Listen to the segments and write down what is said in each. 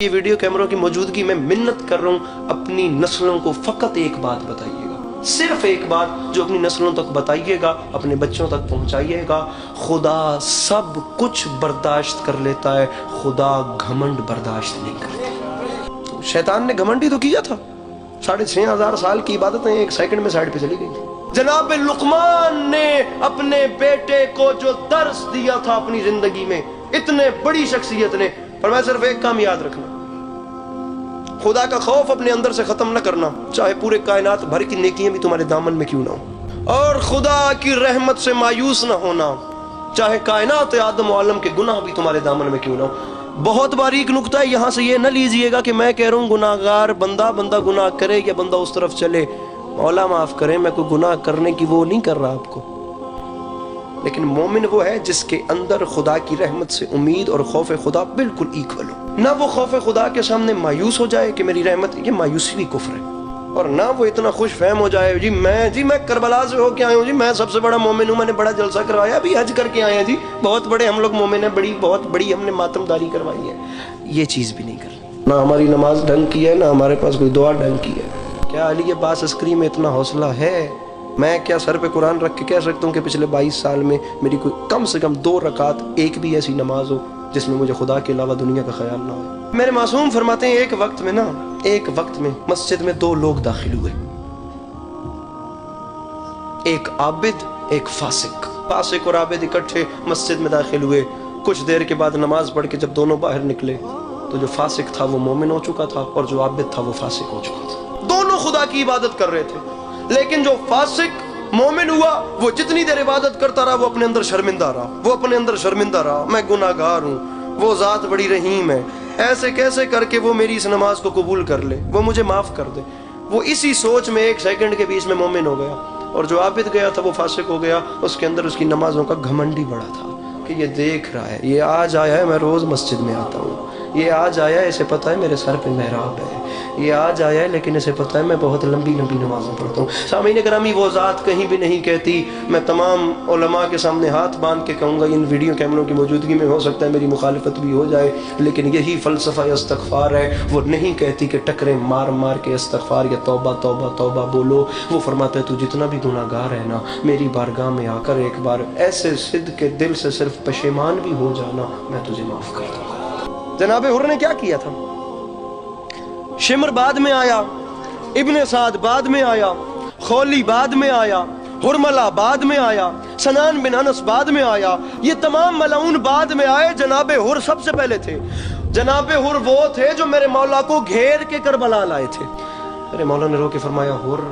یہ ویڈیو کیمروں کی موجودگی میں منت کر رہا ہوں، اپنی نسلوں کو فقط ایک بات بتائیے گا، صرف ایک بات جو اپنی نسلوں تک بتائیے گا، اپنے بچوں تک پہنچائیے گا۔ خدا سب کچھ برداشت کر لیتا ہے، خدا گھمنڈ برداشت نہیں کرتا۔ شیطان نے گھمنڈ ہی تو کیا تھا، 6500 سال کی عبادتیں ایک سیکنڈ میں سائڈ پہ چلی گئی۔ جناب لقمان نے اپنے بیٹے کو جو درس دیا تھا اپنی زندگی میں، اتنے بڑی شخصیت نے فرمایا صرف ایک کام یاد رکھنا، خدا کا خوف اپنے اندر سے ختم نہ کرنا، چاہے پورے کائنات بھر کی نیکیاں بھی تمہارے دامن میں کیوں نہ ہو، اور خدا کی رحمت سے مایوس نہ ہونا، چاہے کائنات آدم و عالم کے گناہ بھی تمہارے دامن میں کیوں نہ ہو۔ بہت باریک نقطہ ہے، یہاں سے یہ نہ لیجئے گا کہ میں کہہ رہا ہوں گناہگار بندہ گناہ کرے یا بندہ اس طرف چلے، مولا معاف کرے، میں کوئی گناہ کرنے کی وہ نہیں کر رہا آپ کو، لیکن مومن وہ ہے جس کے اندر خدا کی رحمت سے امید اور خوف خدا بالکل ایکول ہو، نہ وہ خوف خدا کے سامنے مایوس ہو جائے کہ میری رحمت، یہ مایوسی بھی کفر ہے، اور نہ وہ اتنا خوش فہم ہو جائے جی میں کربلا سے ہو کے آیا ہوں، جی میں سب سے بڑا مومن ہوں، میں نے بڑا جلسہ کروایا، ابھی حج کر کے آئے ہیں، جی بہت بڑے ہم لوگ مومن ہیں، بہت بڑی ہم نے ماتم داری کروائی ہے۔ یہ چیز بھی نہیں کرنی، نہ ہماری نماز ڈھنگ کی ہے، نہ ہمارے پاس کوئی دعا ڈھنگ کی ہے۔ کیا علی عباس عسکری میں اتنا حوصلہ ہے؟ میں کیا سر پہ قرآن رکھ کے کہہ سکتا ہوں کہ پچھلے 22 سال میں میری کوئی کم سے کم 2 رکعت ایک بھی ایسی نماز ہو جس میں مجھے خدا کے علاوہ دنیا کا خیال نہ ہو؟ میرے معصوم فرماتے ہیں ایک وقت میں مسجد میں 2 لوگ داخل ہوئے، ایک عابد ایک فاسق اور عابد اکٹھے مسجد میں داخل ہوئے۔ کچھ دیر کے بعد نماز پڑھ کے جب دونوں باہر نکلے تو جو فاسق تھا وہ مومن ہو چکا تھا اور جو عابد تھا وہ فاسق ہو چکا تھا۔ دونوں خدا کی عبادت کر رہے تھے، لیکن جو فاسق مومن ہوا وہ جتنی دیر عبادت کرتا رہا وہ اپنے اندر شرمندہ رہا، میں گناہگار ہوں، وہ ذات بڑی رحیم ہے، ایسے کیسے کر کے وہ میری اس نماز کو قبول کر لے، وہ مجھے معاف کر دے۔ وہ اسی سوچ میں 1 سیکنڈ کے بیچ میں مومن ہو گیا، اور جو عابد گیا تھا وہ فاسق ہو گیا۔ اس کے اندر اس کی نمازوں کا گھمنڈ ہی بڑا تھا کہ یہ دیکھ رہا ہے، یہ آج آیا ہے میں روز مسجد میں آتا ہوں، یہ آج آیا ہے اسے پتا ہے میرے سر پہ محراب ہے، یہ آج آیا ہے لیکن اسے پتا ہے میں بہت لمبی نمازیں پڑھتا ہوں۔ سامعین گرامی، وہ ذات کہیں بھی نہیں کہتی، میں تمام علماء کے سامنے ہاتھ باندھ کے کہوں گا، ان ویڈیو کیمروں کی موجودگی میں ہو سکتا ہے میری مخالفت بھی ہو جائے، لیکن یہی فلسفہ استغفار ہے۔ وہ نہیں کہتی کہ ٹکرے مار مار کے استغفار یا توبہ توبہ توبہ بولو، وہ فرماتا ہے تو جتنا بھی گناہگار ہے نا، میری بارگاہ میں آ کر ایک بار ایسے صدق کے دل سے صرف پشیمان بھی ہو جانا، میں تجھے معاف کر دوں گا۔ جناب حر نے کیا کیا تھا؟ شمر بعد میں آیا، ابن سعد بعد میں آیا، خولی بعد میں آیا، حرملہ بعد میں آیا، سنان بن انس بعد میں آیا، یہ تمام ملعون بعد میں آئے، جناب حر سب سے پہلے تھے۔ جناب حر وہ تھے جو میرے مولا کو گھیر کے کربلا لائے تھے۔ میرے مولا نے رو کے فرمایا حر،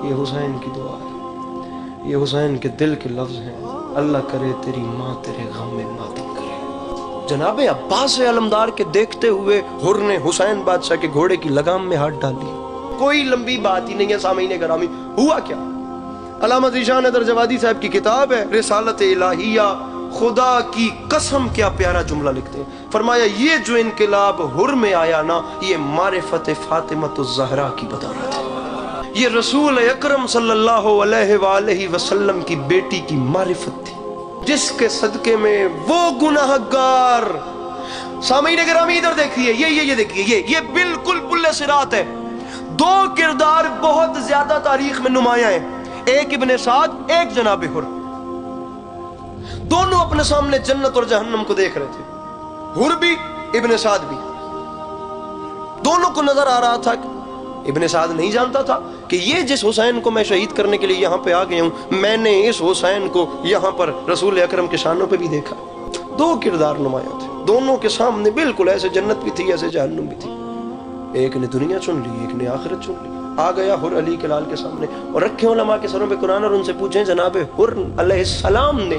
یہ حسین کی دعا ہے، یہ حسین کے دل کے لفظ ہیں، اللہ کرے تیری ماں تیرے غم میں ماتم کرے۔ جناب عباس علمدار کے دیکھتے ہوئے حر نے حسین بادشاہ کے گھوڑے کی لگام میں ہاتھ ڈال دیا۔ کوئی لمبی بات ہی نہیں ہے سامعین گرامی، ہوا کیا؟ علامہ ذیشان حیدر جوادی صاحب کی کتاب ہے رسالت الہیہ، خدا کی قسم کیا پیارا جملہ لکھتے ہیں، فرمایا یہ جو انقلاب حر میں آیا نا، یہ معرفت فاطمۃ الزہرا کی بدولت ہے، یہ رسول اکرم صلی اللہ علیہ وآلہ وسلم کی بیٹی کی معرفت تھی، جس کے صدقے میں وہ گناہگار، سامعین گرامی ادھر دیکھیے، یہ دیکھیے، یہ بالکل پل صراط ہے۔ 2 کردار بہت زیادہ تاریخ میں نمایاں ہیں، ایک ابن سعد، ایک جناب حر، دونوں اپنے سامنے جنت اور جہنم کو دیکھ رہے تھے، حر بھی ابن سعد بھی، دونوں کو نظر آ رہا تھا۔ ابن سعد نہیں جانتا تھا کہ یہ جس حسین کو میں شہید کرنے کے لیے یہاں پہ آ گیا ہوں، میں نے اس حسین کو یہاں پر رسول اکرم کے شانوں پہ بھی دیکھا۔ 2 کردار نمایاں تھے، دونوں کے سامنے بالکل ایسے جنت بھی تھی ایسے جہنم بھی تھی، ایک نے دنیا چن لی ایک نے آخرت چن لی۔ آ گیا حر علی کے لال کے سامنے اور رکھے علماء کے سروں پہ قرآن اور ان سے پوچھیں جناب حر علیہ السلام نے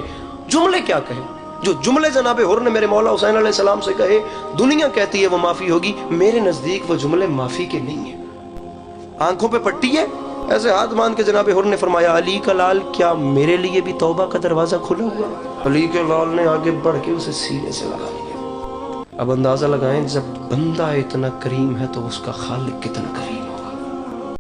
جملے کیا کہے، جو جملے جناب حر نے میرے مولا حسین علیہ السلام سے کہے، دنیا کہتی ہے وہ معافی ہوگی، میرے نزدیک وہ جملے معافی کے نہیں ہیں۔ آنکھوں پہ پٹی ہے، ایسے ہاتھ باندھ کے جناب حر نے فرمایا علی کا لال کیا میرے لیے بھی توبہ کا دروازہ کھلا ہوا ہے؟ علی کے لال نے آگے بڑھ کے اسے سینے سے لگا لیا۔ اب اندازہ لگائیں جب بندہ اتنا کریم ہے تو اس کا خالق کتنا کریم ہے۔